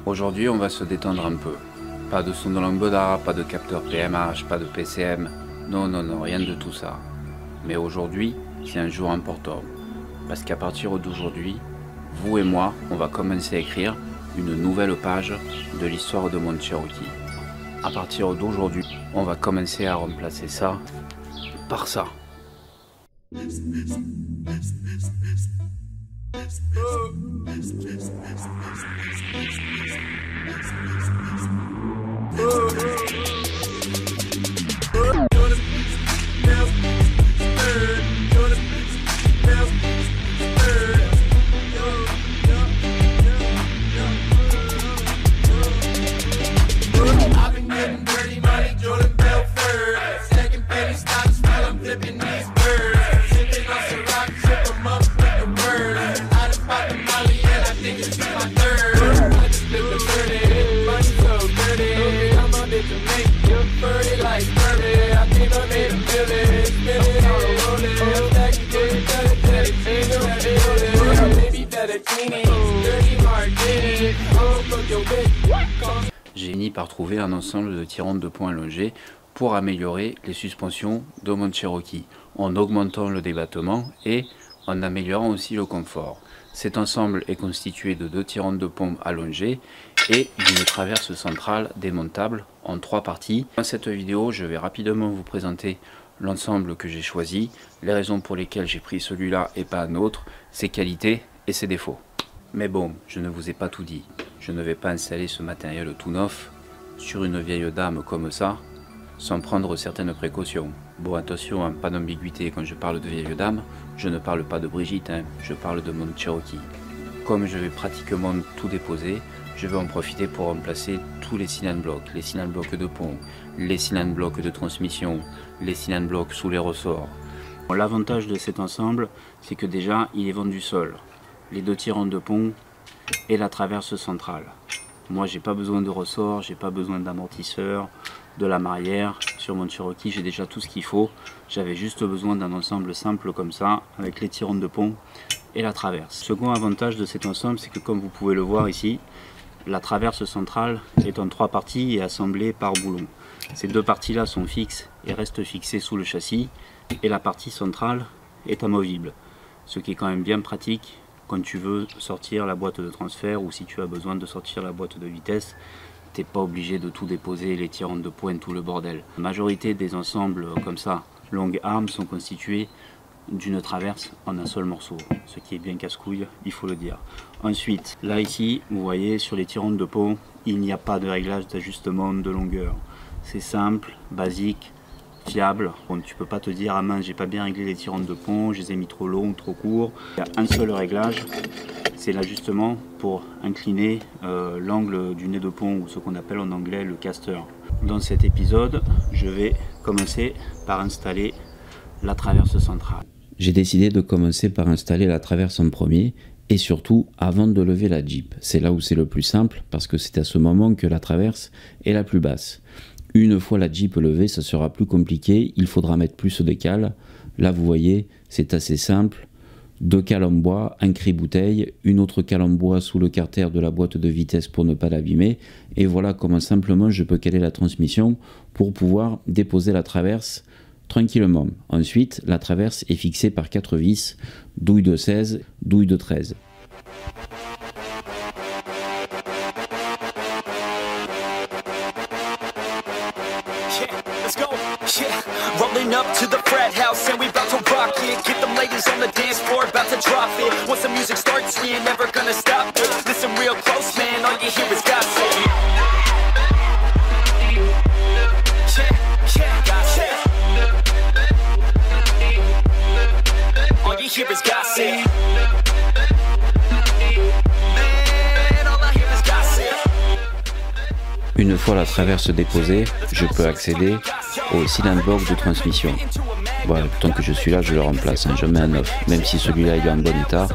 Aujourd'hui, on va se détendre un peu. Pas de son de lambda, pas de capteur PMH, pas de PCM. Non, non, non, rien de tout ça. Mais aujourd'hui, c'est un jour important. Parce qu'à partir d'aujourd'hui, vous et moi, on va commencer à écrire une nouvelle page de l'histoire de mon Cherokee. À partir d'aujourd'hui, on va commencer à remplacer ça par ça. J'ai fini par trouver un ensemble de tirants de pont allongés pour améliorer les suspensions de mon Cherokee, en augmentant le débattement et en améliorant aussi le confort. Cet ensemble est constitué de 2 tirants de pont allongés et d'une traverse centrale démontable en 3 parties. Dans cette vidéo, je vais rapidement vous présenter l'ensemble que j'ai choisi, les raisons pour lesquelles j'ai pris celui-là et pas un autre, ses qualités et ses défauts. Mais bon, je ne vous ai pas tout dit. Je ne vais pas installer ce matériel tout neuf sur une vieille dame comme ça, sans prendre certaines précautions. Bon, attention, hein, pas d'ambiguïté, quand je parle de vieille dame, je ne parle pas de Brigitte, hein, je parle de mon Cherokee. Comme je vais pratiquement tout déposer, je vais en profiter pour remplacer tous les cylindres blocs, les cylindres blocs de pont, les cylindres blocs de transmission, les cylindres blocs sous les ressorts. Bon, l'avantage de cet ensemble, c'est que déjà, il est vendu seul. Les 2 tirants de pont et la traverse centrale. Moi, j'ai pas besoin de ressort, j'ai pas besoin d'amortisseur, de lame arrière. Sur mon Cherokee, j'ai déjà tout ce qu'il faut. J'avais juste besoin d'un ensemble simple comme ça, avec les tirants de pont et la traverse. Second avantage de cet ensemble, c'est que comme vous pouvez le voir ici, la traverse centrale est en 3 parties et assemblée par boulon. Ces 2 parties-là sont fixes et restent fixées sous le châssis, et la partie centrale est amovible, ce qui est quand même bien pratique quand tu veux sortir la boîte de transfert ou si tu as besoin de sortir la boîte de vitesse. Tu n'es pas obligé de tout déposer, les tirants de pointe, tout le bordel. La majorité des ensembles comme ça, longue arme, sont constitués d'une traverse en un seul morceau, ce qui est bien casse-couille, il faut le dire. Ensuite, là ici, vous voyez, sur les tirants de pont, il n'y a pas de réglage d'ajustement de longueur. C'est simple, basique, fiable. Bon, tu peux pas te dire, ah mince, j'ai pas bien réglé les tirants de pont, je les ai mis trop longs, trop courts. Il y a un seul réglage, c'est l'ajustement pour incliner l'angle du nez de pont, ou ce qu'on appelle en anglais le caster. Dans cet épisode, je vais commencer par installer la traverse centrale. J'ai décidé de commencer par installer la traverse en premier, et surtout avant de lever la Jeep. C'est là où c'est le plus simple, parce que c'est à ce moment que la traverse est la plus basse. Une fois la Jeep levée, ça sera plus compliqué, il faudra mettre plus de cales. Là vous voyez, c'est assez simple. 2 cales en bois, un cri-bouteille, une autre cale en bois sous le carter de la boîte de vitesse pour ne pas l'abîmer. Et voilà comment simplement je peux caler la transmission pour pouvoir déposer la traverse tranquillement. Ensuite, la traverse est fixée par 4 vis, douille de 16, douille de 13. Rolling up to the frat house and we bout to rock it. Get them ladies on the dance floor, about to drop it. Once the music starts, we ain't never gonna stop it. Listen real close, man, all you hear is gossip. All you hear is gossip. Une fois la traverse déposée, je peux accéder au cylindre bloc de transmission. Voilà, tant que je suis là, je le remplace, hein, je mets un neuf. Même si celui-là est en bon état,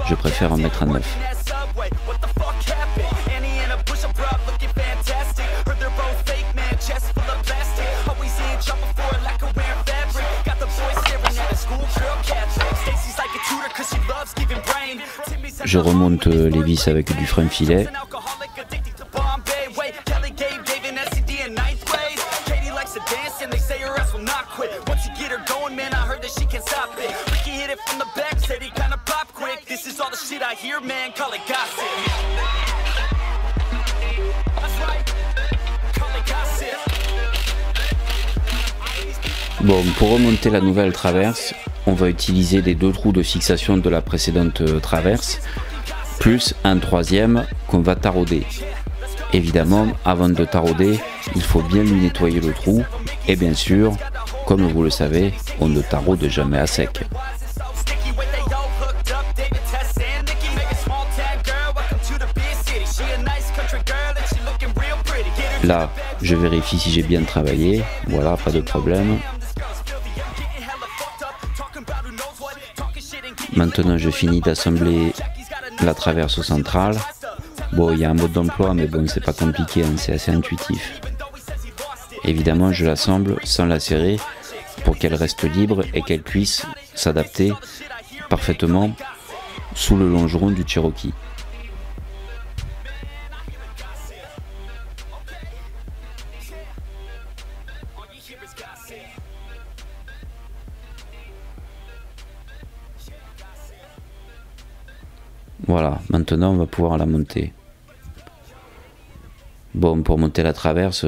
je préfère en mettre un neuf. Je remonte les vis avec du frein filet. hear, man, call it gossip. That's right, call it gossip. Bon, pour remonter la nouvelle traverse, on va utiliser les 2 trous de fixation de la précédente traverse, plus un troisième qu'on va tarauder. Évidemment, avant de tarauder, il faut bien lui nettoyer le trou, et bien sûr, comme vous le savez, on ne taraude jamais à sec. Là, je vérifie si j'ai bien travaillé, voilà, pas de problème. Maintenant, je finis d'assembler la traverse centrale. Bon, il y a un mode d'emploi, mais bon, c'est pas compliqué, hein, c'est assez intuitif. Évidemment, je l'assemble sans la serrer pour qu'elle reste libre et qu'elle puisse s'adapter parfaitement sous le longeron du Cherokee. Voilà, maintenant on va pouvoir la monter. Bon, pour monter la traverse,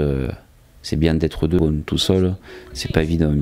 c'est bien d'être deux. Bon, tout seul, c'est pas évident.